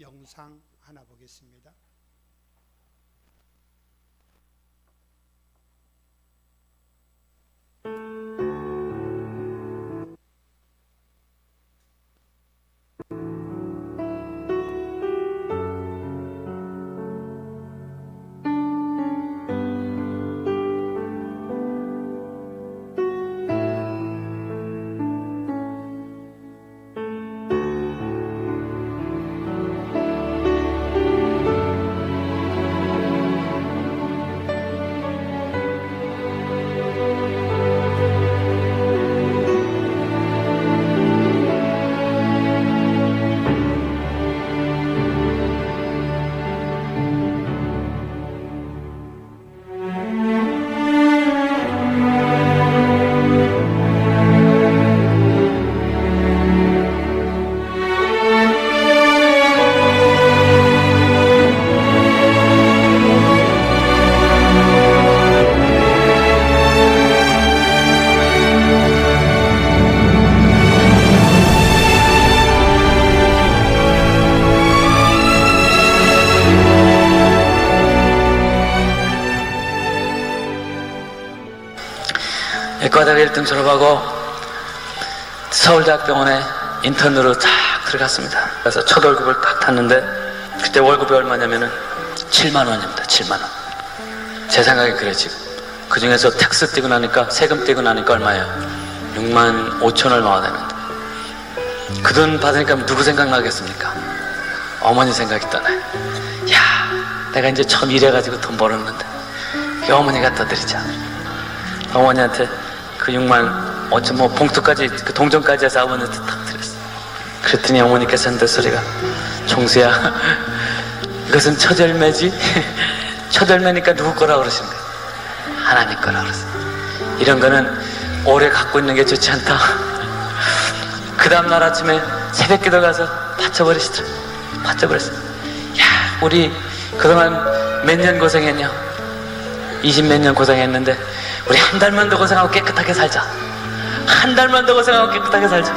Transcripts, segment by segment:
영상 하나 보겠습니다. 의과대학 1등 졸업하고 서울대학병원에 인턴으로 딱 들어갔습니다. 그래서 첫 월급을 딱 탔는데 그때 월급이 얼마냐면은 7만 원입니다. 7만 원. 제 생각에 그래 지금. 그 중에서 텍스 떼고 나니까 세금 떼고 나니까 얼마예요? 6만 5천 얼마가 되는데 그 돈 받으니까 누구 생각나겠습니까? 어머니 생각이 떠나요. 야, 내가 이제 처음 일해가지고 돈 벌었는데 이 어머니 갖다 드리자. 어머니한테 그 6만 5천 뭐 봉투까지 그 동전까지 해서 어머니한테 탁 드렸어. 그랬더니 어머니께서 한대 소리가, 종수야 이것은 처절매지? 처절매니까 누구 거라 그러시는 거야? 하나님 거라 그러세요. 이런 거는 오래 갖고 있는 게 좋지 않다. 그 다음날 아침에 새벽기도 가서 바쳐버리시더라. 바쳐버렸어. 야, 우리 그동안 몇 년 고생했냐? 20 몇 년 고생했는데 우리 한 달만 더 고생하고 깨끗하게 살자. 한 달만 더 고생하고 깨끗하게 살자.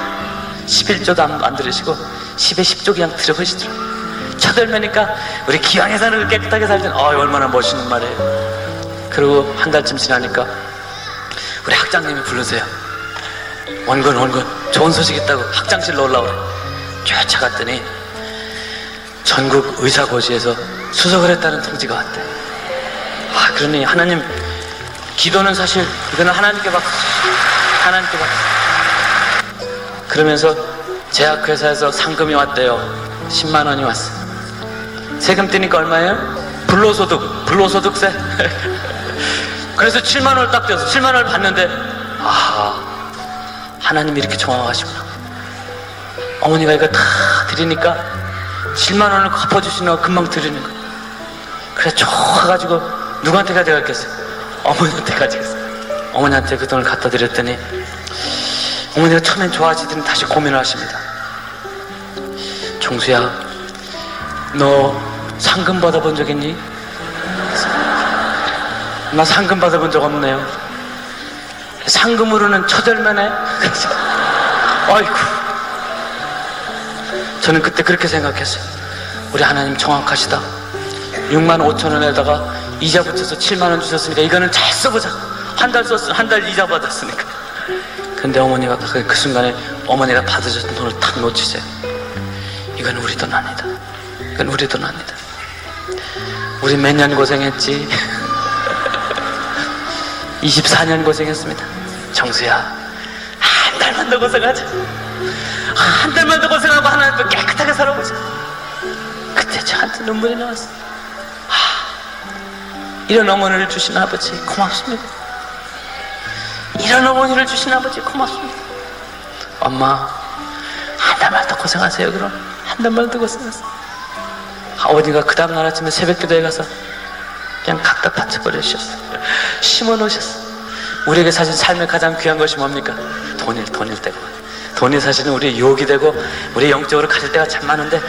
11조도 안 들으시고 10에 10조 그냥 들어보시더라. 처절매니까 우리 기왕에 사는 걸 깨끗하게 살자. 얼마나 멋있는 말이에요. 그리고 한 달쯤 지나니까 우리 학장님이 부르세요. 원군 좋은 소식 있다고 학장실로 올라오래. 쫓아갔더니 전국 의사고시에서 수석을 했다는 통지가 왔대. 그러니 하나님, 기도는 사실 이거는 하나님께 받고 하나님께 받고. 그러면서 제약회사에서 상금이 왔대요. 10만 원이 왔어. 세금 떼니까 얼마예요? 불로소득세. 그래서 7만 원을 딱 떼서 7만 원을 받는데, 하나님이 이렇게 정확하시구나. 어머니가 이거 다 드리니까 7만 원을 갚아주시는 거 금방 드리는 거. 그래 좋아가지고 누구한테 가져갔겠어요? 어머니한테 가져갔어요. 어머니한테 그 돈을 갖다 드렸더니 어머니가 처음엔 좋아하시더니 다시 고민을 하십니다. 종수야, 너 상금 받아본 적 있니? 나 상금 받아본 적 없네요. 상금으로는 처절매네? 그래서 아이고, 저는 그때 그렇게 생각했어요. 우리 하나님 정확하시다. 6만 5천 원에다가 이자 붙여서 7만 원 주셨으니까 이거는 잘 써보자. 한 달 썼으면 한 달 이자 받았으니까. 근데 어머니가 그 순간에 어머니가 받으셨던 돈을 탁 놓치세요. 이건 우리 돈 아니다. 이건 우리 돈 아니다. 우리 몇 년 고생했지? 24년 고생했습니다. 정수야, 한 달만 더 고생하자. 한 달만 더 고생하고 하나님도 깨끗하게 살아보자. 그때 저한테 눈물이 나왔어. 이런 어머니를 주신 아버지 고맙습니다. 이런 어머니를 주신 아버지 고맙습니다. 엄마, 한 달만 더 고생하세요. 그럼 한 달만 더 고생하세요. 아버지가 그 다음날 아침에 새벽기도에 가서 그냥 각다 바쳐버리셨어요. 심어놓으셨어요. 우리에게 사실 삶의 가장 귀한 것이 뭡니까? 돈일 때고. 돈이 사실은 우리의 유혹이 되고 우리 영적으로 가질 때가 참 많은데,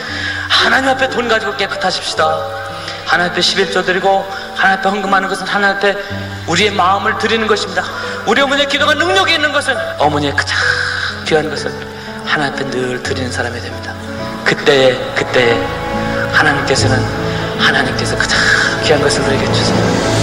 하나님 앞에 돈 가지고 깨끗하십시다. 하나님 앞에 11조 드리고 하나님 앞에 헌금하는 것은 하나님 앞에 우리의 마음을 드리는 것입니다. 우리 어머니의 기도가 능력이 있는 것은, 어머니의 가장 귀한 것은 하나님 앞에 늘 드리는 사람이 됩니다. 그때에 하나님께서 가장 귀한 것을 우리에게 주세요.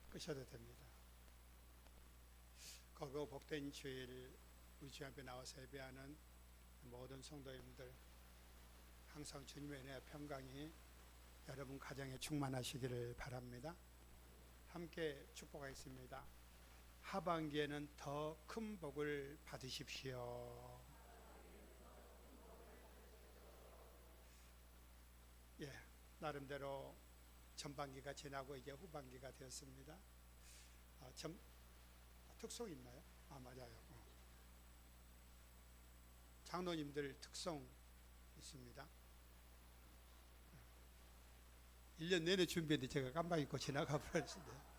끄셔도 됩니다. 거거 복된 주일 우리 주 앞에 나와서 예배하는 모든 성도님들 항상 주님의 은혜와 평강이 여러분 가정에 충만하시기를 바랍니다. 함께 축복하겠습니다. 하반기에는 더 큰 복을 받으십시오. 예, 나름대로 전반기가 지나고 이제 후반기가 되었습니다. 특송 있나요? 맞아요. 장로님들 특송 있습니다. 1년 내내 준비했는데 제가 깜빡 잊고 지나가 버렸는데.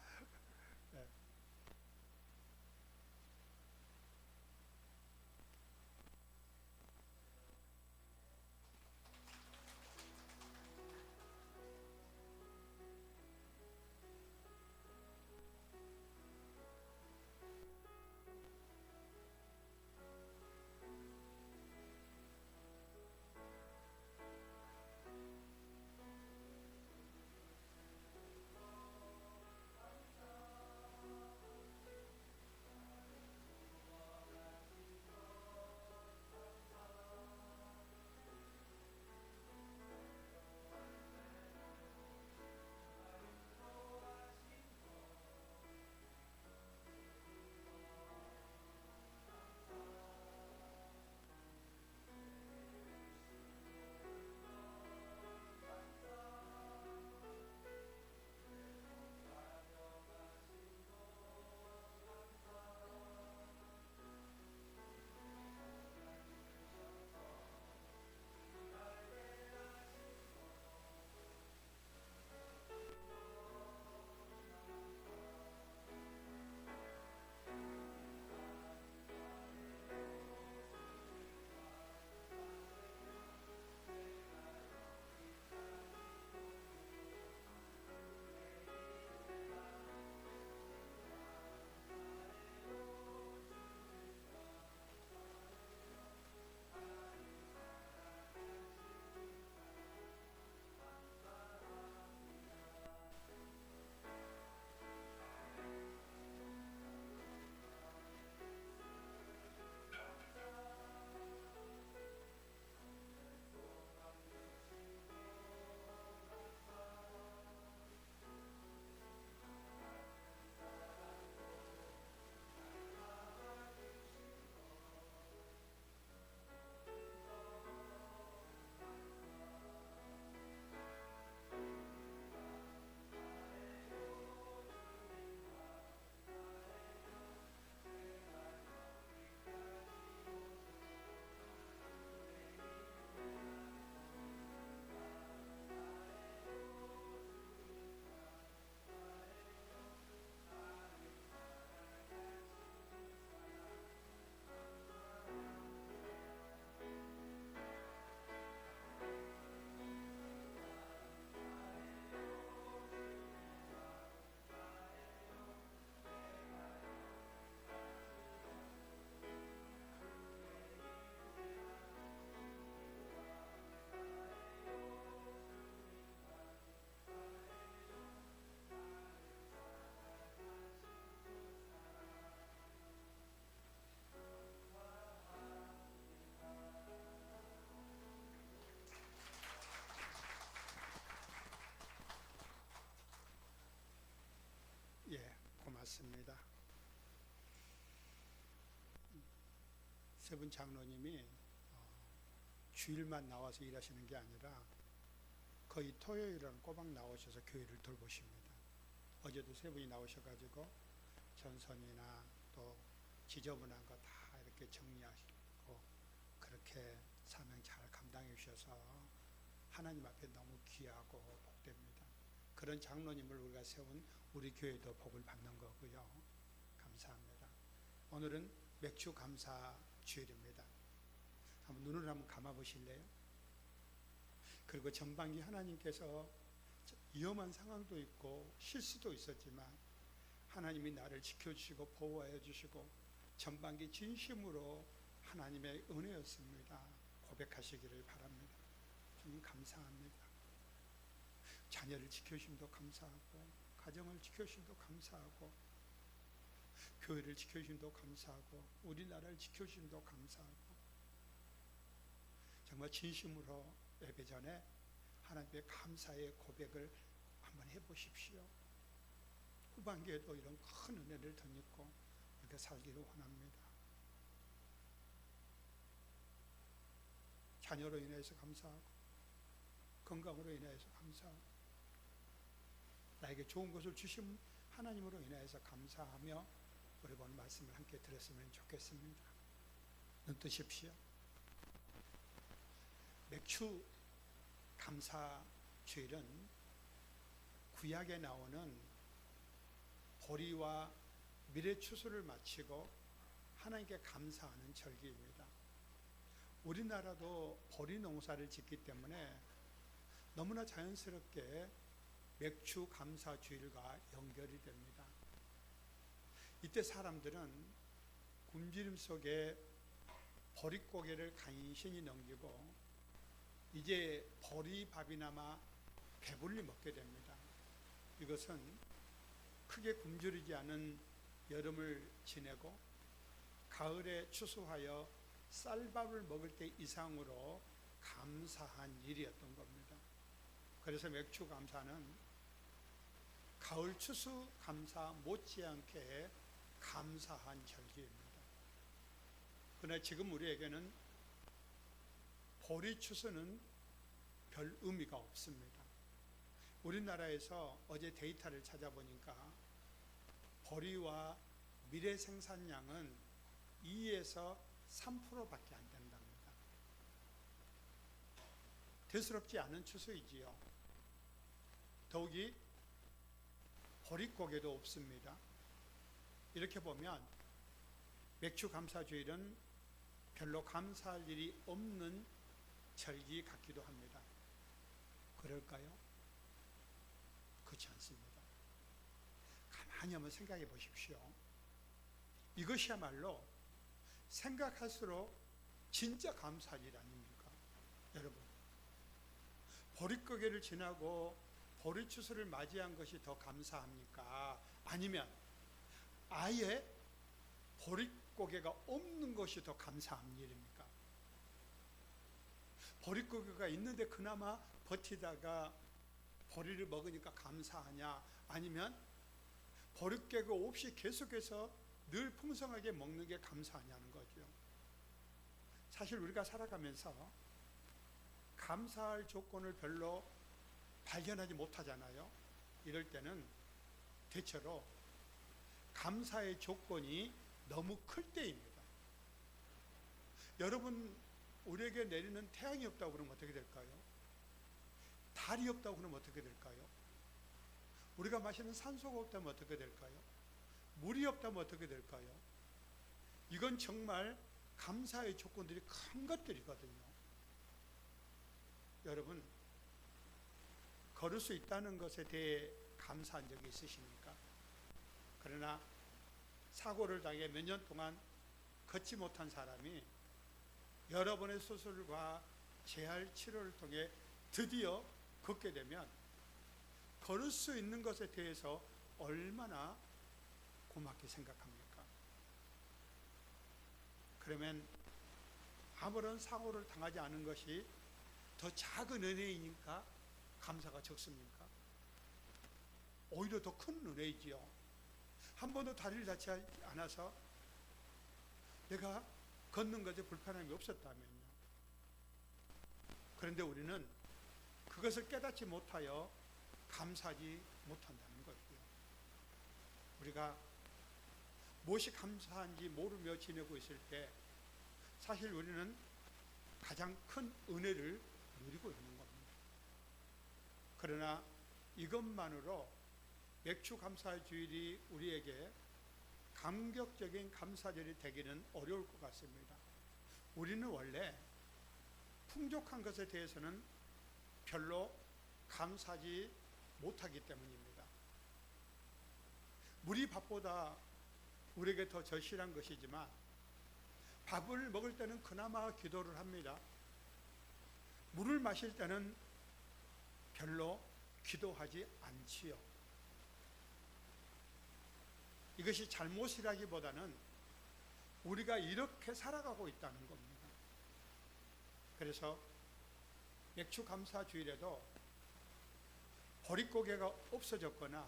되었습니다. 세 분 장로님이 주일만 나와서 일하시는 게 아니라 거의 토요일은 꼬박 나오셔서 교회를 돌보십니다. 어제도 세 분이 나오셔가지고 전선이나 또 지저분한 거 다 이렇게 정리하시고 그렇게 사명 잘 감당해 주셔서 하나님 앞에 너무 귀하고 복됩니다. 그런 장로님을 우리가 세운 우리 교회도 복을 받는 거고요. 감사합니다. 오늘은 맥주 감사 주일입니다. 한번 눈을 한번 감아 보실래요? 그리고 전반기 하나님께서 위험한 상황도 있고 실수도 있었지만 하나님이 나를 지켜주시고 보호해 주시고 전반기 진심으로 하나님의 은혜였습니다. 고백하시기를 바랍니다. 주님 감사합니다. 자녀를 지켜주심도 감사하고 가정을 지켜주심도 감사하고 교회를 지켜주심도 감사하고 우리나라를 지켜주심도 감사하고 정말 진심으로 예배 전에 하나님의 감사의 고백을 한번 해보십시오. 후반기에도 이런 큰 은혜를 덧입고 이렇게 살기를 원합니다. 자녀로 인해서 감사하고 건강으로 인해서 감사하고 나에게 좋은 것을 주신 하나님으로 인해서 감사하며 우리 오늘 말씀을 함께 들었으면 좋겠습니다. 눈 뜨십시오. 맥주 감사 주일은 구약에 나오는 보리와 미래 추수를 마치고 하나님께 감사하는 절기입니다. 우리나라도 보리 농사를 짓기 때문에 너무나 자연스럽게 맥주 감사 주일과 연결이 됩니다. 이때 사람들은 굶주림 속에 보릿고개를 간신히 넘기고 이제 보리밥이나마 배불리 먹게 됩니다. 이것은 크게 굶주리지 않은 여름을 지내고 가을에 추수하여 쌀밥을 먹을 때 이상으로 감사한 일이었던 겁니다. 그래서 맥주 감사는 가을 추수 감사 못지않게 감사한 절기입니다. 그러나 지금 우리에게는 보리 추수는 별 의미가 없습니다. 우리나라에서 어제 데이터를 찾아보니까 보리와 미래 생산량은 2에서 3%밖에 안 된답니다. 대수롭지 않은 추수이지요. 더욱이 보릿고개도 없습니다. 이렇게 보면 맥주 감사주일은 별로 감사할 일이 없는 절기 같기도 합니다. 그럴까요? 그렇지 않습니다. 가만히 한번 생각해 보십시오. 이것이야말로 생각할수록 진짜 감사할 일 아닙니까? 여러분, 보릿고개를 지나고 보리추수를 맞이한 것이 더 감사합니까? 아니면 아예 보릿고개가 없는 것이 더 감사한 일입니까? 보릿고개가 있는데 그나마 버티다가 보리를 먹으니까 감사하냐? 아니면 보릿고개가 없이 계속해서 늘 풍성하게 먹는 게 감사하냐는 거죠. 사실 우리가 살아가면서 감사할 조건을 별로 발견하지 못하잖아요. 이럴 때는 대체로 감사의 조건이 너무 클 때입니다. 여러분, 우리에게 내리는 태양이 없다고 그러면 어떻게 될까요? 달이 없다고 그러면 어떻게 될까요? 우리가 마시는 산소가 없다면 어떻게 될까요? 물이 없다면 어떻게 될까요? 이건 정말 감사의 조건들이 큰 것들이거든요. 여러분, 걸을 수 있다는 것에 대해 감사한 적이 있으십니까? 그러나 사고를 당해 몇 년 동안 걷지 못한 사람이 여러 번의 수술과 재활 치료를 통해 드디어 걷게 되면 걸을 수 있는 것에 대해서 얼마나 고맙게 생각합니까? 그러면 아무런 사고를 당하지 않은 것이 더 작은 은혜이니까 감사가 적습니까? 오히려 더 큰 은혜이지요. 한 번도 다리를 다치지 않아서 내가 걷는 것에 불편함이 없었다면요. 그런데 우리는 그것을 깨닫지 못하여 감사하지 못한다는 거고요. 우리가 무엇이 감사한지 모르며 지내고 있을 때 사실 우리는 가장 큰 은혜를 누리고 있는 겁니다. 그러나 이것만으로 맥주 감사 주일이 우리에게 감격적인 감사절이 되기는 어려울 것 같습니다. 우리는 원래 풍족한 것에 대해서는 별로 감사하지 못하기 때문입니다. 물이 밥보다 우리에게 더 절실한 것이지만 밥을 먹을 때는 그나마 기도를 합니다. 물을 마실 때는 별로 기도하지 않지요. 이것이 잘못이라기보다는 우리가 이렇게 살아가고 있다는 겁니다. 그래서 맥주 감사 주일에도 보릿고개가 없어졌거나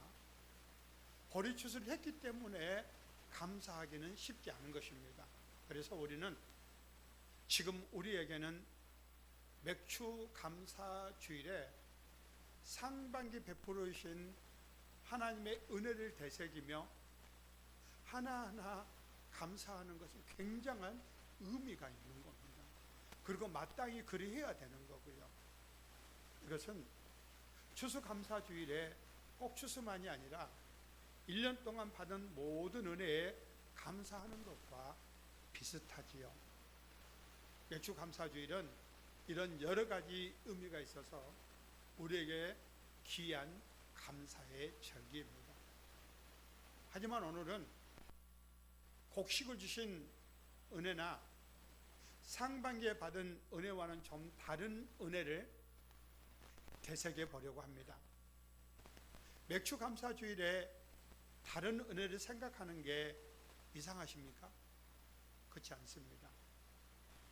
보리추수를 했기 때문에 감사하기는 쉽지 않은 것입니다. 그래서 우리는 지금 우리에게는 맥주 감사 주일에 상반기 베풀으신 하나님의 은혜를 되새기며 하나하나 감사하는 것은 굉장한 의미가 있는 겁니다. 그리고 마땅히 그리해야 되는 거고요. 이것은 추수감사주일에 꼭 추수만이 아니라 1년 동안 받은 모든 은혜에 감사하는 것과 비슷하지요. 맥주감사주일은 이런 여러 가지 의미가 있어서 우리에게 귀한 감사의 절기입니다. 하지만 오늘은 곡식을 주신 은혜나 상반기에 받은 은혜와는 좀 다른 은혜를 되새겨 보려고 합니다. 맥주감사주일에 다른 은혜를 생각하는 게 이상하십니까? 그렇지 않습니다.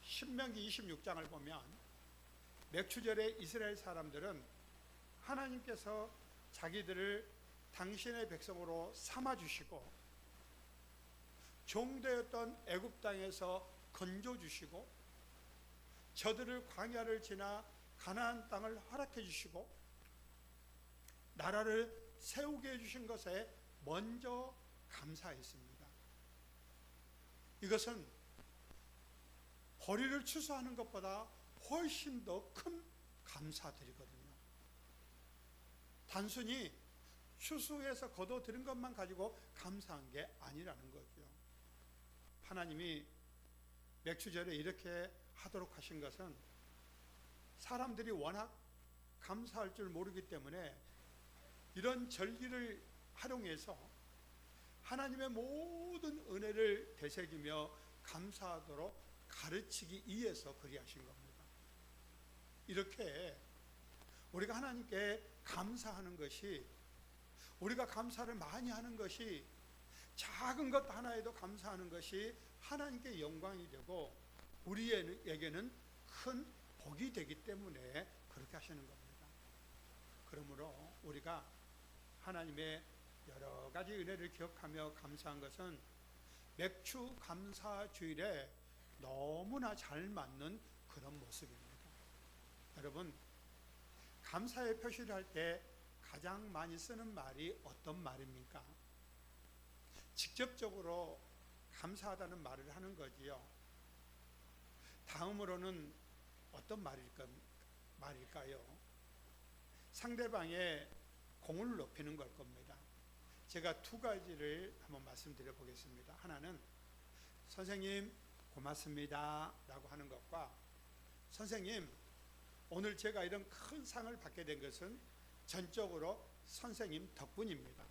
신명기 26장을 보면 맥주절에 이스라엘 사람들은 하나님께서 자기들을 당신의 백성으로 삼아주시고 종되었던 애굽 땅에서 건져주시고 저들을 광야를 지나 가나안 땅을 허락해 주시고 나라를 세우게 해주신 것에 먼저 감사했습니다. 이것은 보리를 추수하는 것보다 훨씬 더 큰 감사들이거든요. 단순히 추수해서 거둬들인 것만 가지고 감사한 게 아니라는 거죠. 하나님이 맥주절에 이렇게 하도록 하신 것은 사람들이 워낙 감사할 줄 모르기 때문에 이런 절기를 활용해서 하나님의 모든 은혜를 되새기며 감사하도록 가르치기 위해서 그리하신 겁니다. 이렇게 우리가 하나님께 감사하는 것이, 우리가 감사를 많이 하는 것이, 작은 것 하나에도 감사하는 것이 하나님께 영광이 되고 우리에게는 큰 복이 되기 때문에 그렇게 하시는 겁니다. 그러므로 우리가 하나님의 여러 가지 은혜를 기억하며 감사한 것은 맥주 감사 주일에 너무나 잘 맞는 그런 모습입니다. 여러분, 감사의 표시를 할 때 가장 많이 쓰는 말이 어떤 말입니까? 직접적으로 감사하다는 말을 하는 거지요. 다음으로는 어떤 말일까요? 상대방의 공을 높이는 걸 겁니다. 제가 두 가지를 한번 말씀드려 보겠습니다. 하나는 선생님 고맙습니다 라고 하는 것과 선생님 오늘 제가 이런 큰 상을 받게 된 것은 전적으로 선생님 덕분입니다.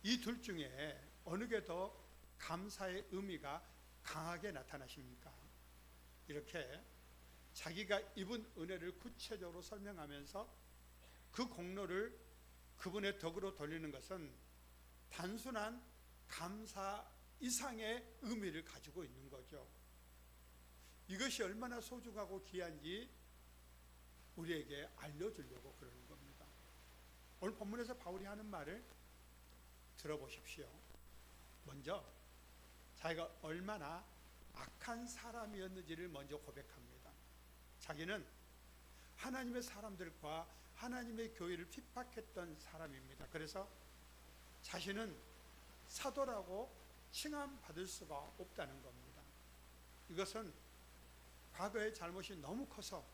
이 둘 중에 어느 게 더 감사의 의미가 강하게 나타나십니까? 이렇게 자기가 입은 은혜를 구체적으로 설명하면서 그 공로를 그분의 덕으로 돌리는 것은 단순한 감사 이상의 의미를 가지고 있는 거죠. 이것이 얼마나 소중하고 귀한지 우리에게 알려주려고 그러는 겁니다. 오늘 본문에서 바울이 하는 말을 들어보십시오. 먼저 자기가 얼마나 악한 사람이었는지를 먼저 고백합니다. 자기는 하나님의 사람들과 하나님의 교회를 핍박했던 사람입니다. 그래서 자신은 사도라고 칭함받을 수가 없다는 겁니다. 이것은 과거의 잘못이 너무 커서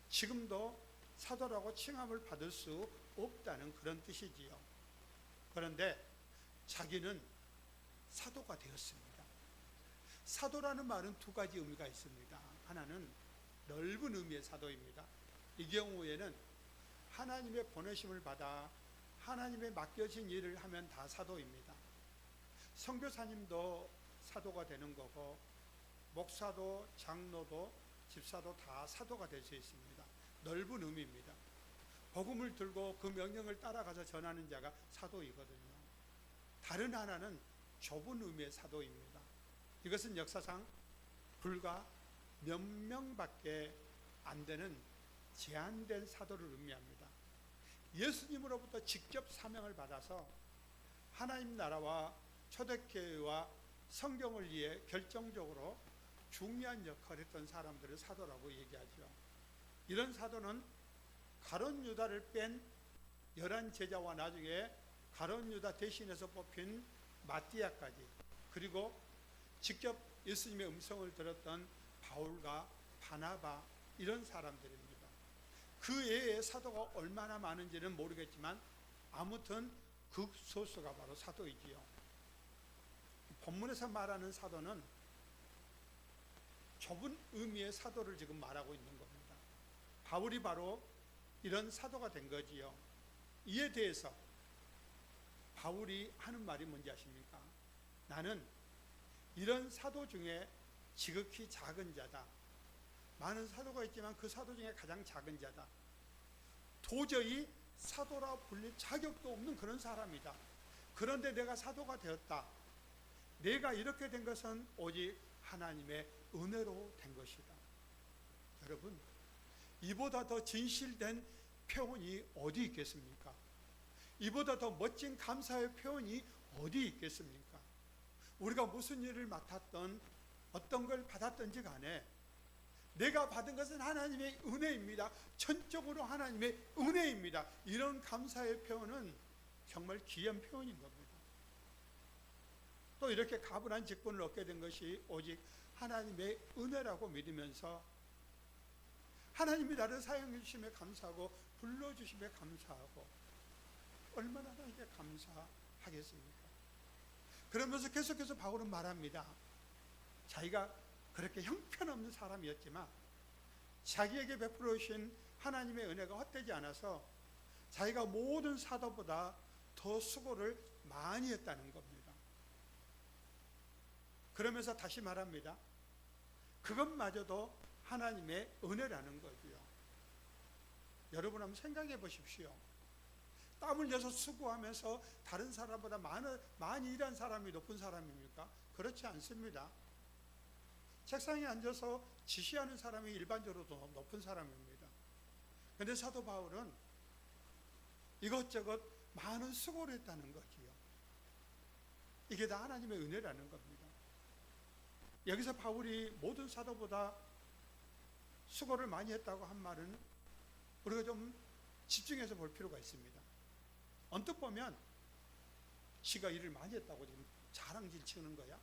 지금도 사도라고 칭함을 받을 수 없다는 그런 뜻이지요. 그런데 자기는 사도가 되었습니다. 사도라는 말은 두 가지 의미가 있습니다. 하나는 넓은 의미의 사도입니다. 이 경우에는 하나님의 보내심을 받아 하나님의 맡겨진 일을 하면 다 사도입니다. 선교사님도 사도가 되는 거고, 목사도 장로도 집사도 다 사도가 될 수 있습니다. 넓은 의미입니다. 복음을 들고 그 명령을 따라가서 전하는 자가 사도이거든요. 다른 하나는 좁은 의미의 사도입니다. 이것은 역사상 불과 몇 명밖에 안 되는 제한된 사도를 의미합니다. 예수님으로부터 직접 사명을 받아서 하나님 나라와 초대교회와 성경을 위해 결정적으로 중요한 역할을 했던 사람들을 사도라고 얘기하죠. 이런 사도는 가룟 유다를 뺀 11 제자와 나중에 가룟 유다 대신해서 뽑힌 마띠아까지, 그리고 직접 예수님의 음성을 들었던 바울과 바나바, 이런 사람들입니다. 그 외에 사도가 얼마나 많은지는 모르겠지만 아무튼 극소수가 바로 사도이지요. 본문에서 말하는 사도는 좁은 의미의 사도를 지금 말하고 있는 겁니다. 바울이 바로 이런 사도가 된 거지요. 이에 대해서 바울이 하는 말이 뭔지 아십니까? 나는 이런 사도 중에 지극히 작은 자다. 많은 사도가 있지만 그 사도 중에 가장 작은 자다. 도저히 사도라 불릴 자격도 없는 그런 사람이다. 그런데 내가 사도가 되었다. 내가 이렇게 된 것은 오직 하나님의 은혜로 된 것이다. 여러분, 이보다 더 진실된 표현이 어디 있겠습니까? 이보다 더 멋진 감사의 표현이 어디 있겠습니까? 우리가 무슨 일을 맡았던, 어떤 걸 받았던지 간에 내가 받은 것은 하나님의 은혜입니다. 전적으로 하나님의 은혜입니다. 이런 감사의 표현은 정말 귀한 표현인 겁니다. 또 이렇게 가분한 직분을 얻게 된 것이 오직 하나님의 은혜라고 믿으면서 하나님이 나를 사용해 주심에 감사하고 불러주심에 감사하고 얼마나 하나님께 감사하겠습니까? 그러면서 계속해서 바울은 말합니다. 자기가 그렇게 형편없는 사람이었지만 자기에게 베풀어 주신 하나님의 은혜가 헛되지 않아서 자기가 모든 사도보다 더 수고를 많이 했다는 겁니다. 그러면서 다시 말합니다. 그것마저도 하나님의 은혜라는 거고요. 여러분 한번 생각해 보십시오. 땀 흘려서 수고하면서 다른 사람보다 많이 일한 사람이 높은 사람입니까? 그렇지 않습니다. 책상에 앉아서 지시하는 사람이 일반적으로 더 높은 사람입니다. 그런데 사도 바울은 이것저것 많은 수고를 했다는 거지요. 이게 다 하나님의 은혜라는 겁니다. 여기서 바울이 모든 사도보다 수고를 많이 했다고 한 말은 우리가 좀 집중해서 볼 필요가 있습니다. 언뜻 보면 지가 일을 많이 했다고 지금 자랑질 치는 거야.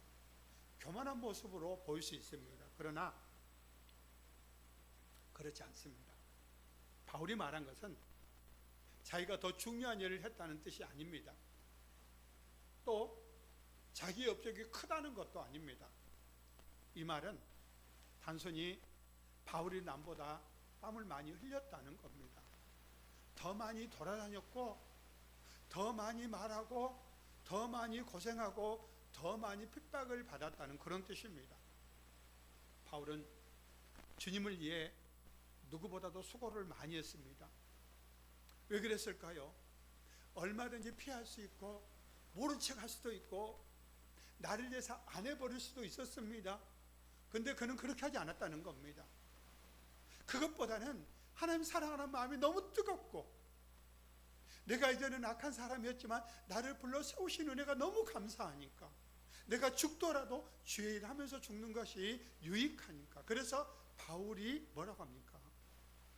교만한 모습으로 보일 수 있습니다. 그러나 그렇지 않습니다. 바울이 말한 것은 자기가 더 중요한 일을 했다는 뜻이 아닙니다. 또 자기의 업적이 크다는 것도 아닙니다. 이 말은 단순히 바울이 남보다 땀을 많이 흘렸다는 겁니다. 더 많이 돌아다녔고 더 많이 말하고 더 많이 고생하고 더 많이 핍박을 받았다는 그런 뜻입니다. 바울은 주님을 위해 누구보다도 수고를 많이 했습니다. 왜 그랬을까요? 얼마든지 피할 수 있고 모른 척 할 수도 있고 나를 위해서 안 해버릴 수도 있었습니다. 근데 그는 그렇게 하지 않았다는 겁니다. 그것보다는 하나님 사랑하는 마음이 너무 뜨겁고 내가 이전에는 악한 사람이었지만 나를 불러 세우신 은혜가 너무 감사하니까, 내가 죽더라도 주의 일 하면서 죽는 것이 유익하니까. 그래서 바울이 뭐라고 합니까?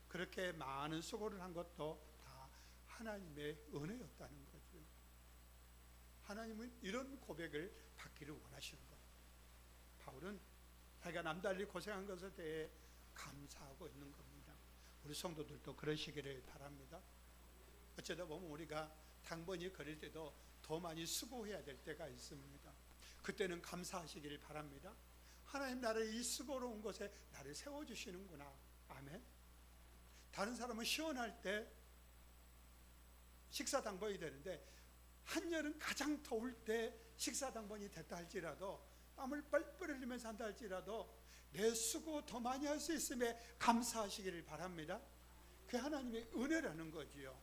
그렇게 많은 수고를 한 것도 다 하나님의 은혜였다는 거죠. 하나님은 이런 고백을 받기를 원하시는 거예요. 바울은 자기가 남달리 고생한 것에 대해 감사하고 있는 겁니다. 우리 성도들도 그러시기를 바랍니다. 어쩌다 보면 우리가 당번이 걸릴 때도 더 많이 수고해야 될 때가 있습니다. 그때는 감사하시기를 바랍니다. 하나님, 나를 이 수고로운 곳에 나를 세워주시는구나. 아멘. 다른 사람은 시원할 때 식사당번이 되는데, 한여름 가장 더울 때 식사당번이 됐다 할지라도, 땀을 뻘뻘 흘리면서 한다 할지라도 내 수고 더 많이 할 수 있음에 감사하시기를 바랍니다. 그게 하나님의 은혜라는 거지요.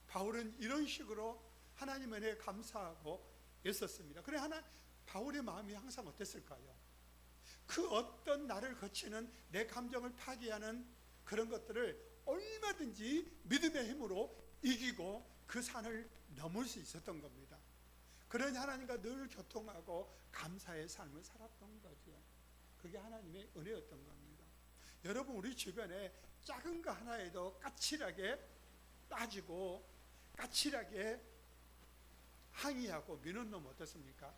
바울은 이런 식으로 하나님 은혜에 감사하고 있었습니다. 그래, 바울의 마음이 항상 어땠을까요? 그 어떤 나를 거치는 내 감정을 파괴하는 그런 것들을 얼마든지 믿음의 힘으로 이기고 그 산을 넘을 수 있었던 겁니다. 그러니 하나님과 늘 교통하고 감사의 삶을 살았던 거죠. 그게 하나님의 은혜였던 겁니다. 여러분, 우리 주변에 작은 거 하나에도 까칠하게 따지고 까칠하게 항의하고 미는 놈 어떻습니까?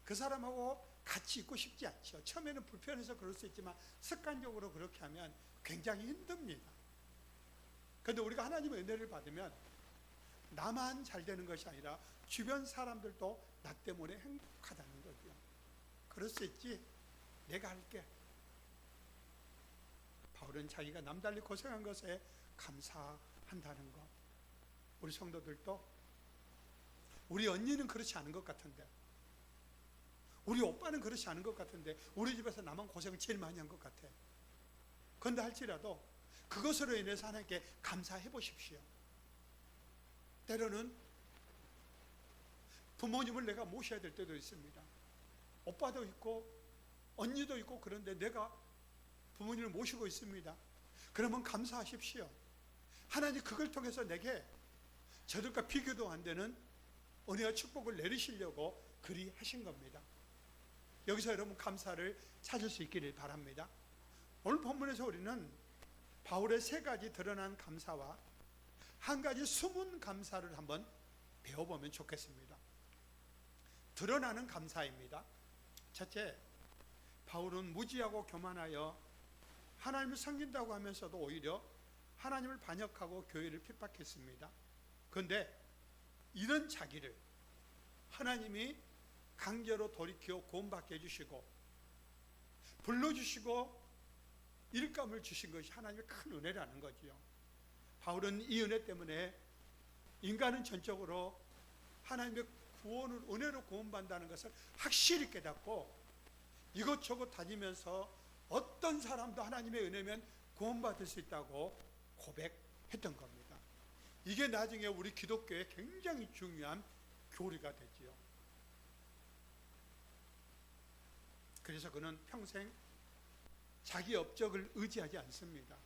그 사람하고 같이 있고 싶지 않죠. 처음에는 불편해서 그럴 수 있지만 습관적으로 그렇게 하면 굉장히 힘듭니다. 그런데 우리가 하나님의 은혜를 받으면 나만 잘 되는 것이 아니라 주변 사람들도 나 때문에 행복하다는 거죠. 그럴 수 있지, 내가 할게. 바울은 자기가 남달리 고생한 것에 감사한다는 것. 우리 성도들도, 우리 언니는 그렇지 않은 것 같은데, 우리 오빠는 그렇지 않은 것 같은데, 우리 집에서 나만 고생을 제일 많이 한 것 같아. 그런데 할지라도 그것으로 인해서 하나님께 감사해 보십시오. 때로는 부모님을 내가 모셔야 될 때도 있습니다. 오빠도 있고 언니도 있고, 그런데 내가 부모님을 모시고 있습니다. 그러면 감사하십시오. 하나님 그걸 통해서 내게 저들과 비교도 안 되는 은혜와 축복을 내리시려고 그리 하신 겁니다. 여기서 여러분 감사를 찾을 수 있기를 바랍니다. 오늘 본문에서 우리는 바울의 세 가지 드러난 감사와 한 가지 숨은 감사를 한번 배워보면 좋겠습니다. 드러나는 감사입니다. 첫째, 바울은 무지하고 교만하여 하나님을 섬긴다고 하면서도 오히려 하나님을 반역하고 교회를 핍박했습니다. 그런데 이런 자기를 하나님이 강제로 돌이켜 구원받게 해주시고 불러주시고 일감을 주신 것이 하나님의 큰 은혜라는 거지요. 바울은 이 은혜 때문에 인간은 전적으로 하나님의 구원을 은혜로 구원받는다는 것을 확실히 깨닫고 이것저것 다니면서 어떤 사람도 하나님의 은혜면 구원받을 수 있다고 고백했던 겁니다. 이게 나중에 우리 기독교에 굉장히 중요한 교리가 되지요. 그래서 그는 평생 자기 업적을 의지하지 않습니다.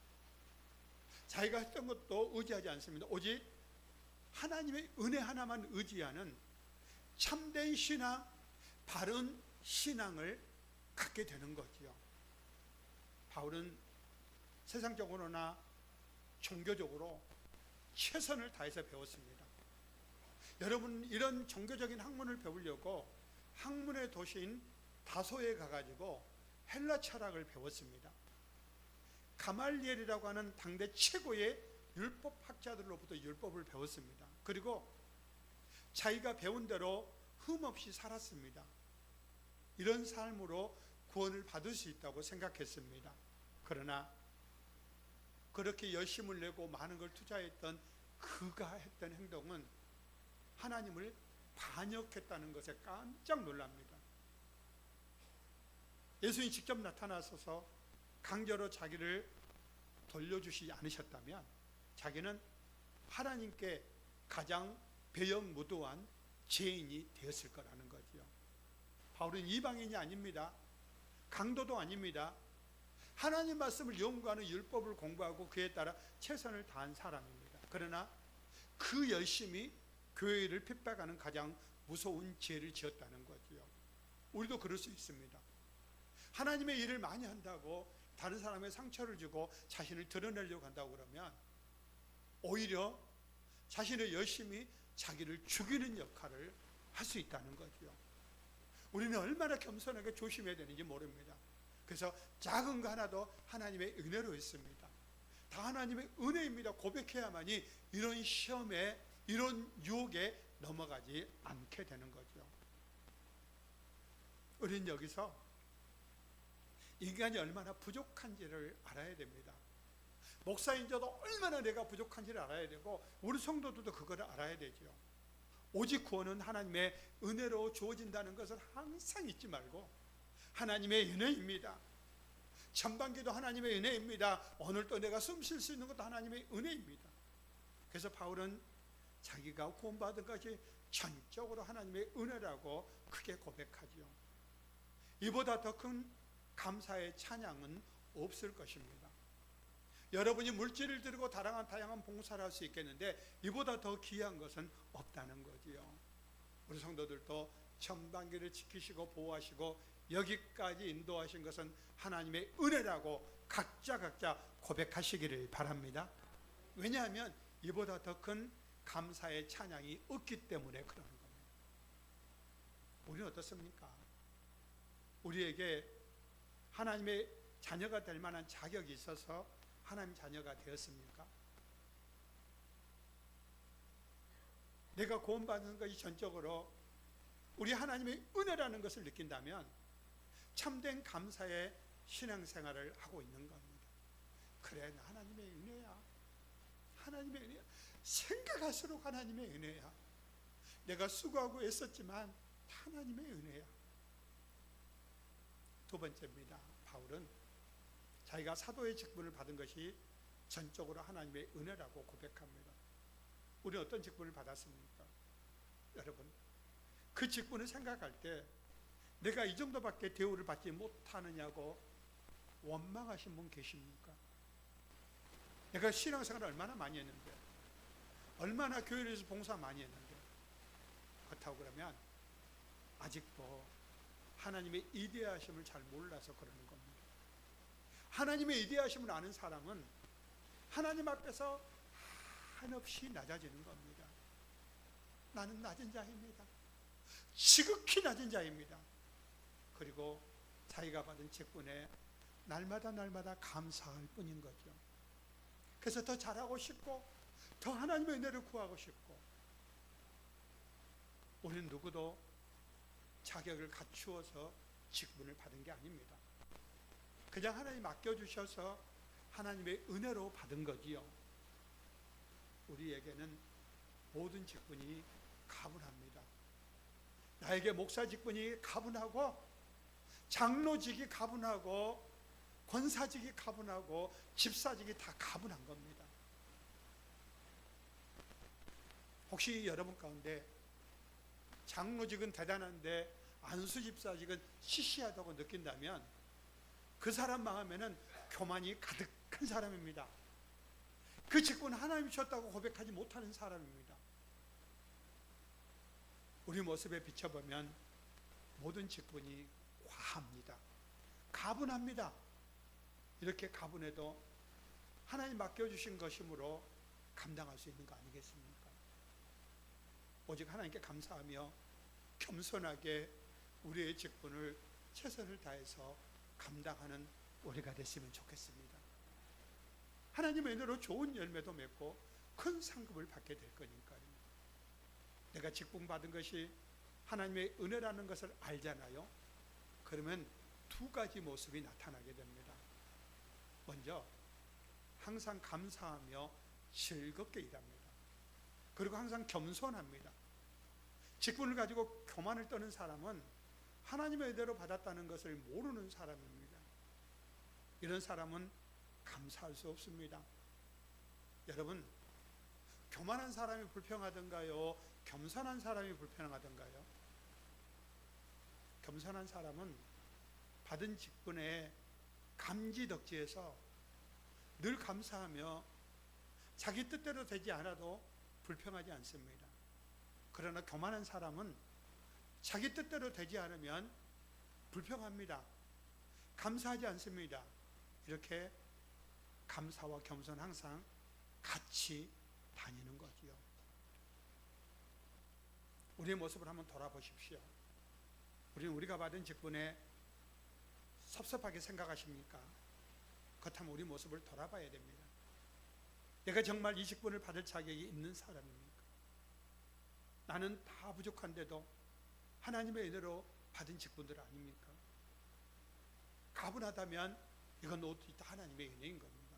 자기가 했던 것도 의지하지 않습니다. 오직 하나님의 은혜 하나만 의지하는 참된 신앙, 바른 신앙을 갖게 되는 거지요. 바울은 세상적으로나 종교적으로 최선을 다해서 배웠습니다. 여러분, 이런 종교적인 학문을 배우려고 학문의 도시인 다소에 가가지고 헬라 철학을 배웠습니다. 가말리엘이라고 하는 당대 최고의 율법학자들로부터 율법을 배웠습니다. 그리고 자기가 배운 대로 흠없이 살았습니다. 이런 삶으로 구원을 받을 수 있다고 생각했습니다. 그러나 그렇게 열심을 내고 많은 걸 투자했던 그가 했던 행동은 하나님을 반역했다는 것에 깜짝 놀랍니다. 예수님이 직접 나타나셔서 강제로 자기를 돌려주시지 않으셨다면 자기는 하나님께 가장 배역무도한 죄인이 되었을 거라는 거죠. 바울은 이방인이 아닙니다. 강도도 아닙니다. 하나님 말씀을 연구하는 율법을 공부하고 그에 따라 최선을 다한 사람입니다. 그러나 그 열심이 교회를 핍박하는 가장 무서운 죄를 지었다는 거지요. 우리도 그럴 수 있습니다. 하나님의 일을 많이 한다고 다른 사람의 상처를 주고 자신을 드러내려고 한다고 그러면 오히려 자신의 열심히 자기를 죽이는 역할을 할 수 있다는 거죠. 우리는 얼마나 겸손하게 조심해야 되는지 모릅니다. 그래서 작은 거 하나도 하나님의 은혜로 있습니다. 다 하나님의 은혜입니다. 고백해야만이 이런 시험에, 이런 유혹에 넘어가지 않게 되는 거죠. 우리는 여기서 인간이 얼마나 부족한지를 알아야 됩니다. 목사인 저도 얼마나 내가 부족한지를 알아야 되고, 우리 성도들도 그걸 알아야 되죠. 오직 구원은 하나님의 은혜로 주어진다는 것을 항상 잊지 말고, 하나님의 은혜입니다. 전반기도 하나님의 은혜입니다. 오늘도 내가 숨 쉴 수 있는 것도 하나님의 은혜입니다. 그래서 바울은 자기가 구원받은 것이 전적으로 하나님의 은혜라고 크게 고백하지요. 이보다 더 큰 감사의 찬양은 없을 것입니다. 여러분이 물질을 들고 다양한 봉사를 할 수 있겠는데 이보다 더 귀한 것은 없다는 거지요. 우리 성도들도 전반기를 지키시고 보호하시고 여기까지 인도하신 것은 하나님의 은혜라고 각자 고백하시기를 바랍니다. 왜냐하면 이보다 더 큰 감사의 찬양이 없기 때문에 그러는 겁니다. 우리는 어떻습니까? 우리에게 하나님의 자녀가 될 만한 자격이 있어서 하나님 자녀가 되었습니까? 내가 구원받는 것이 전적으로 우리 하나님의 은혜라는 것을 느낀다면 참된 감사의 신앙생활을 하고 있는 겁니다. 그래, 나 하나님의 은혜야. 하나님의 은혜야. 생각할수록 하나님의 은혜야. 내가 수고하고 애썼지만 하나님의 은혜야. 두 번째입니다. 바울은 자기가 사도의 직분을 받은 것이 전적으로 하나님의 은혜라고 고백합니다. 우리는 어떤 직분을 받았습니까? 여러분, 그 직분을 생각할 때 내가 이 정도밖에 대우를 받지 못하느냐고 원망하신 분 계십니까? 내가 신앙생활을 얼마나 많이 했는데, 얼마나 교회를 위해서 봉사 많이 했는데, 그렇다고 그러면 아직도 하나님의 이대하심을 잘 몰라서 그러는 겁니다. 하나님의 이대하심을 아는 사람은 하나님 앞에서 한없이 낮아지는 겁니다. 나는 낮은 자입니다. 지극히 낮은 자입니다. 그리고 자기가 받은 직분에 날마다 감사할 뿐인 거죠. 그래서 더 잘하고 싶고 더 하나님의 은혜를 구하고 싶고, 우리는 누구도 자격을 갖추어서 직분을 받은 게 아닙니다. 그냥 하나님 맡겨주셔서 하나님의 은혜로 받은 거지요. 우리에게는 모든 직분이 가분합니다. 나에게 목사 직분이 가분하고, 장로직이 가분하고, 권사직이 가분하고, 집사직이 다 가분한 겁니다. 혹시 여러분 가운데 장로직은 대단한데 안수집사직은 시시하다고 느낀다면 그 사람 마음에는 교만이 가득한 사람입니다. 그 직분은 하나님이 주셨다고 고백하지 못하는 사람입니다. 우리 모습에 비춰보면 모든 직분이 과합니다. 가분합니다. 이렇게 가분해도 하나님 맡겨주신 것이므로 감당할 수 있는 거 아니겠습니까? 오직 하나님께 감사하며 겸손하게 우리의 직분을 최선을 다해서 감당하는 우리가 됐으면 좋겠습니다. 하나님의 은혜로 좋은 열매도 맺고 큰 상급을 받게 될 거니까요. 내가 직분 받은 것이 하나님의 은혜라는 것을 알잖아요. 그러면 두 가지 모습이 나타나게 됩니다. 먼저 항상 감사하며 즐겁게 일합니다. 그리고 항상 겸손합니다. 직분을 가지고 교만을 떠는 사람은 하나님의 은혜로 받았다는 것을 모르는 사람입니다. 이런 사람은 감사할 수 없습니다. 여러분, 교만한 사람이 불평하던가요? 겸손한 사람이 불평하던가요? 겸손한 사람은 받은 직분에 감지덕지해서 늘 감사하며 자기 뜻대로 되지 않아도 불평하지 않습니다. 그러나 교만한 사람은 자기 뜻대로 되지 않으면 불평합니다. 감사하지 않습니다. 이렇게 감사와 겸손 항상 같이 다니는 거지요. 우리의 모습을 한번 돌아보십시오. 우리는 우리가 받은 직분에 섭섭하게 생각하십니까? 그렇다면 우리 모습을 돌아봐야 됩니다. 내가 정말 이 직분을 받을 자격이 있는 사람입니까? 나는 다 부족한데도 하나님의 은혜로 받은 직분들 아닙니까? 가분하다면 이건 오직 하나님의 은혜인 겁니다.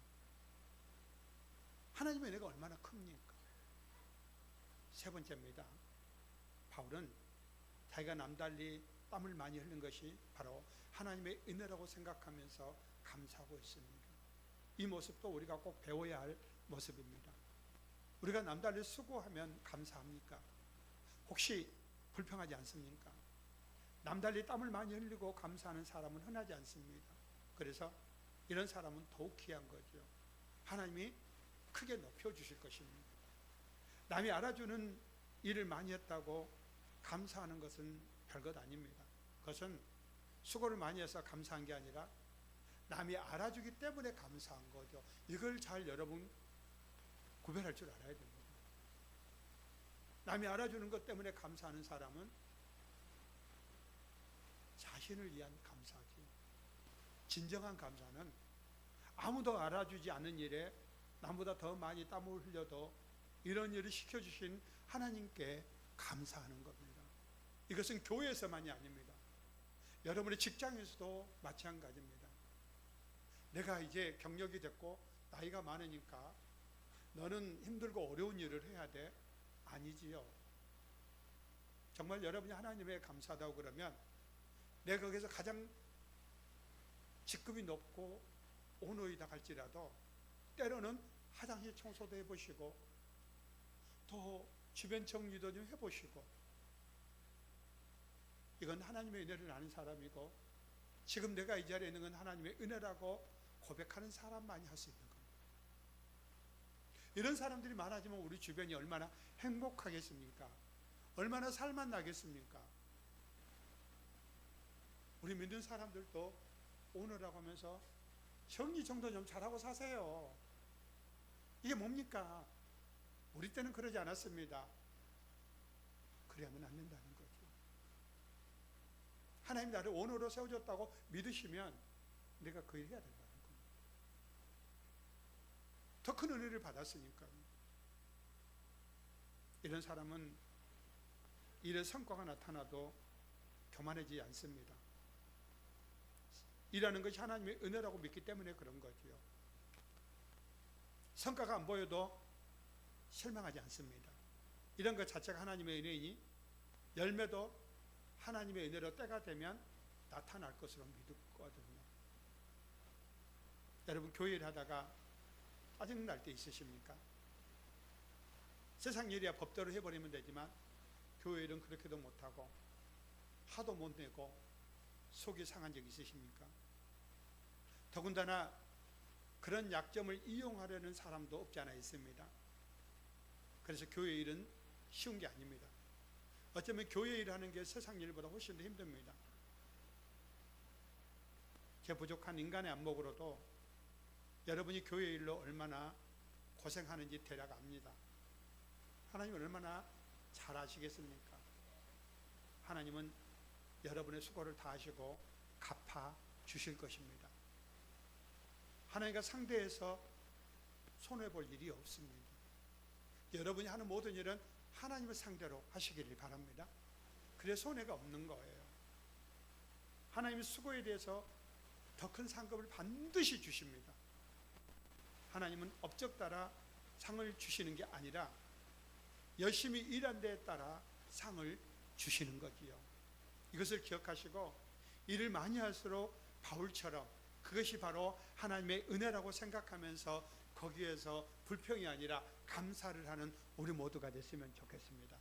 하나님의 은혜가 얼마나 큽니까? 세 번째입니다. 바울은 자기가 남달리 땀을 많이 흘린 것이 바로 하나님의 은혜라고 생각하면서 감사하고 있습니다. 이 모습도 우리가 꼭 배워야 할 모습입니다. 우리가 남달리 수고하면 감사합니까? 혹시 불평하지 않습니까? 남달리 땀을 많이 흘리고 감사하는 사람은 흔하지 않습니다. 그래서 이런 사람은 더욱 귀한 거죠. 하나님이 크게 높여주실 것입니다. 남이 알아주는 일을 많이 했다고 감사하는 것은 별것 아닙니다. 그것은 수고를 많이 해서 감사한 게 아니라 남이 알아주기 때문에 감사한 거죠. 이걸 잘 여러분 구별할 줄 알아야 됩니다. 남이 알아주는 것 때문에 감사하는 사람은 자신을 위한 감사지. 진정한 감사는 아무도 알아주지 않는 일에 남보다 더 많이 땀을 흘려도 이런 일을 시켜주신 하나님께 감사하는 겁니다. 이것은 교회에서만이 아닙니다. 여러분의 직장에서도 마찬가지입니다. 내가 이제 경력이 됐고 나이가 많으니까 너는 힘들고 어려운 일을 해야 돼? 아니지요. 정말 여러분이 하나님에 감사하다고 그러면 내가 거기서 가장 직급이 높고 오너이다 할지라도 때로는 화장실 청소도 해보시고 또 주변 정리도 좀 해보시고, 이건 하나님의 은혜를 아는 사람이고 지금 내가 이 자리에 있는 건 하나님의 은혜라고 고백하는 사람만이 할 수 있는 겁니다. 이런 사람들이 많아지면 우리 주변이 얼마나 행복하겠습니까? 얼마나 살만 나겠습니까? 우리 믿는 사람들도 오너라고 하면서 정리정돈 좀 잘하고 사세요. 이게 뭡니까? 우리 때는 그러지 않았습니다. 그래야만 안 된다는 거죠. 하나님 나를 오너로 세워줬다고 믿으시면 내가 그 일 해야 된다는 겁니다. 더 큰 은혜를 받았으니까요. 이런 사람은 일의 성과가 나타나도 교만해지지 않습니다. 일하는 것이 하나님의 은혜라고 믿기 때문에 그런 거지요. 성과가 안 보여도 실망하지 않습니다. 이런 것 자체가 하나님의 은혜이니 열매도 하나님의 은혜로 때가 되면 나타날 것으로 믿거든요. 여러분 교회 일 하다가 짜증날 때 있으십니까? 세상 일이야 법대로 해버리면 되지만 교회 일은 그렇게도 못하고 하도 못 내고 속이 상한 적 있으십니까? 더군다나 그런 약점을 이용하려는 사람도 없지 않아 있습니다. 그래서 교회 일은 쉬운 게 아닙니다. 어쩌면 교회 일하는 게 세상 일보다 훨씬 더 힘듭니다. 제 부족한 인간의 안목으로도 여러분이 교회 일로 얼마나 고생하는지 대략 압니다. 하나님은 얼마나 잘 아시겠습니까? 하나님은 여러분의 수고를 다하시고 갚아 주실 것입니다. 하나님과 상대해서 손해볼 일이 없습니다. 여러분이 하는 모든 일은 하나님을 상대로 하시기를 바랍니다. 그래야 손해가 없는 거예요. 하나님의 수고에 대해서 더 큰 상급을 반드시 주십니다. 하나님은 업적 따라 상을 주시는 게 아니라 열심히 일한 데에 따라 상을 주시는 거지요. 이것을 기억하시고 일을 많이 할수록 바울처럼 그것이 바로 하나님의 은혜라고 생각하면서 거기에서 불평이 아니라 감사를 하는 우리 모두가 됐으면 좋겠습니다.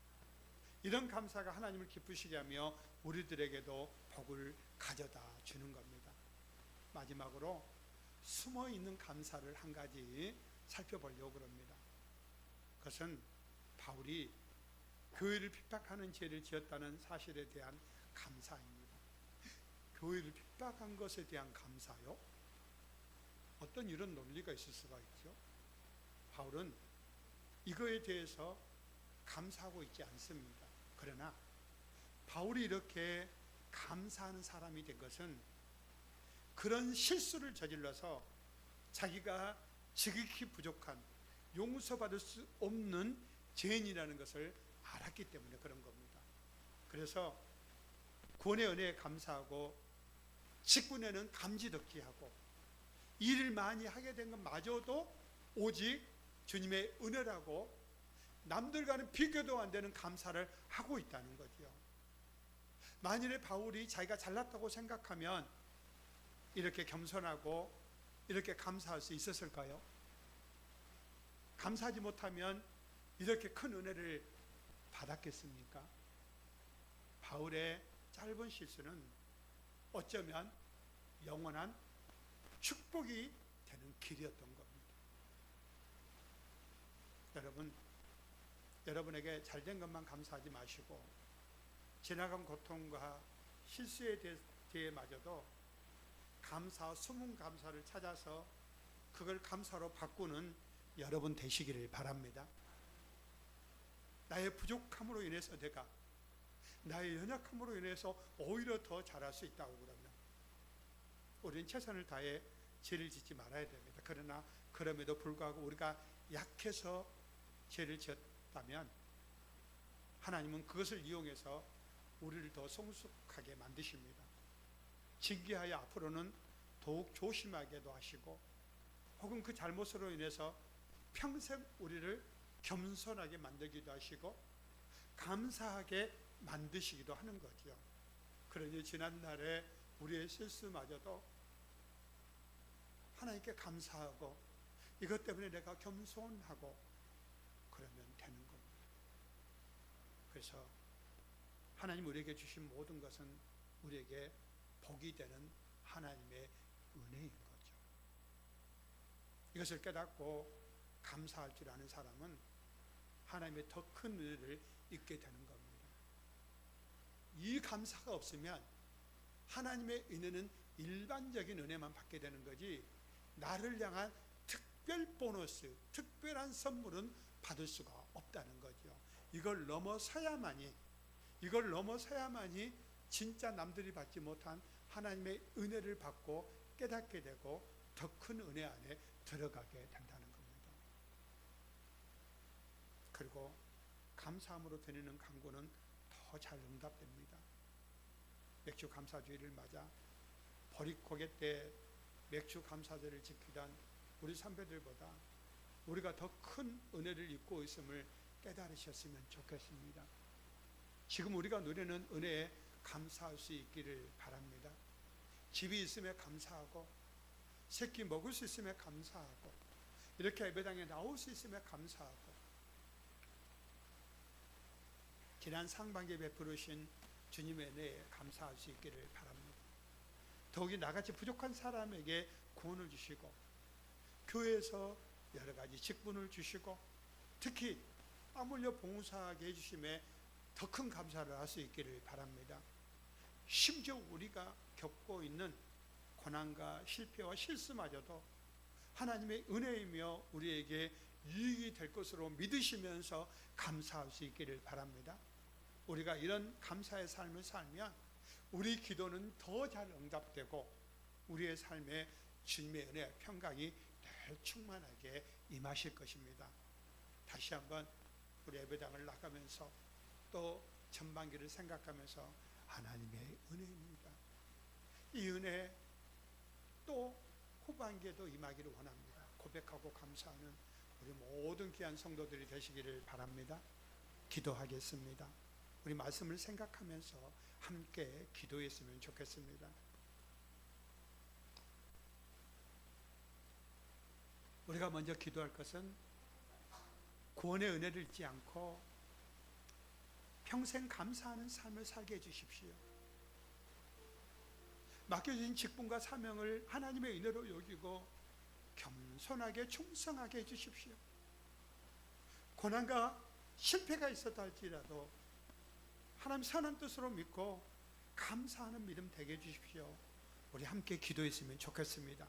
이런 감사가 하나님을 기쁘시게 하며 우리들에게도 복을 가져다 주는 겁니다. 마지막으로 숨어있는 감사를 한 가지 살펴보려고 합니다. 그것은 바울이 교회를 핍박하는 죄를 지었다는 사실에 대한 감사입니다. 교회를 핍박한 것에 대한 감사요? 어떤 이런 논리가 있을 수가 있죠. 바울은 이거에 대해서 감사하고 있지 않습니다. 그러나 바울이 이렇게 감사하는 사람이 된 것은 그런 실수를 저질러서 자기가 지극히 부족한, 용서받을 수 없는 죄인이라는 것을 알았기 때문에 그런 겁니다. 그래서 구원의 은혜에 감사하고 직분에는 감지덕지하고 일을 많이 하게 된 것마저도 오직 주님의 은혜라고 남들과는 비교도 안 되는 감사를 하고 있다는 거죠. 만일에 바울이 자기가 잘났다고 생각하면 이렇게 겸손하고 이렇게 감사할 수 있었을까요? 감사하지 못하면 이렇게 큰 은혜를 받았겠습니까? 바울의 짧은 실수는 어쩌면 영원한 축복이 되는 길이었던 겁니다. 여러분, 여러분에게 잘된 것만 감사하지 마시고 지나간 고통과 실수에 대해마저도 감사, 숨은 감사를 찾아서 그걸 감사로 바꾸는 여러분 되시기를 바랍니다. 나의 부족함으로 인해서 내가 나의 연약함으로 인해서 오히려 더 잘할 수 있다고 그러면 우리는 최선을 다해 죄를 짓지 말아야 됩니다. 그러나 그럼에도 불구하고 우리가 약해서 죄를 지었다면 하나님은 그것을 이용해서 우리를 더 성숙하게 만드십니다. 징계하여 앞으로는 더욱 조심하게도 하시고 혹은 그 잘못으로 인해서 평생 우리를 겸손하게 만들기도 하시고 감사하게 만드시기도 하는 거죠. 그러니 지난날에 우리의 실수마저도 하나님께 감사하고 이것 때문에 내가 겸손하고 그러면 되는 겁니다. 그래서 하나님 우리에게 주신 모든 것은 우리에게 복이 되는 하나님의 은혜인 거죠. 이것을 깨닫고 감사할 줄 아는 사람은 하나님의 더 큰 은혜를 잊게 되는 겁니다. 이 감사가 없으면 하나님의 은혜는 일반적인 은혜만 받게 되는 거지 나를 향한 특별 보너스, 특별한 선물은 받을 수가 없다는 거죠. 이걸 넘어서야만이 진짜 남들이 받지 못한 하나님의 은혜를 받고 깨닫게 되고 더 큰 은혜 안에 들어가게 된다는 겁니다. 그리고 감사함으로 드리는 간구는 더 잘 응답됩니다. 맥주 감사주의를 맞아 보릿고개 때 맥주 감사절을 지키던 우리 선배들보다 우리가 더 큰 은혜를 입고 있음을 깨달으셨으면 좋겠습니다. 지금 우리가 누리는 은혜에 감사할 수 있기를 바랍니다. 집이 있음에 감사하고 새끼 먹을 수 있음에 감사하고 이렇게 예배당에 나올 수 있음에 감사하고 지난 상반기에 베푸르신 주님의 은혜에 감사할 수 있기를 바랍니다. 더욱이 나같이 부족한 사람에게 구원을 주시고 교회에서 여러 가지 직분을 주시고 특히 땀 흘려 봉사하게 해주심에 더 큰 감사를 할 수 있기를 바랍니다. 심지어 우리가 겪고 있는 고난과 실패와 실수마저도 하나님의 은혜이며 우리에게 유익이 될 것으로 믿으시면서 감사할 수 있기를 바랍니다. 우리가 이런 감사의 삶을 살면 우리 기도는 더 잘 응답되고 우리의 삶에 주님의 은혜, 평강이 늘 충만하게 임하실 것입니다. 다시 한번 우리 예배당을 나가면서 또 전반기를 생각하면서 하나님의 은혜입니다. 이 은혜 또 후반기에도 임하기를 원합니다. 고백하고 감사하는 우리 모든 귀한 성도들이 되시기를 바랍니다. 기도하겠습니다. 우리 말씀을 생각하면서 함께 기도했으면 좋겠습니다. 우리가 먼저 기도할 것은 구원의 은혜를 잊지 않고 평생 감사하는 삶을 살게 해주십시오. 맡겨진 직분과 사명을 하나님의 은혜로 여기고 겸손하게 충성하게 해주십시오. 고난과 실패가 있었다 할지라도 하나님 선한 뜻으로 믿고 감사하는 믿음 되게 해주십시오. 우리 함께 기도했으면 좋겠습니다.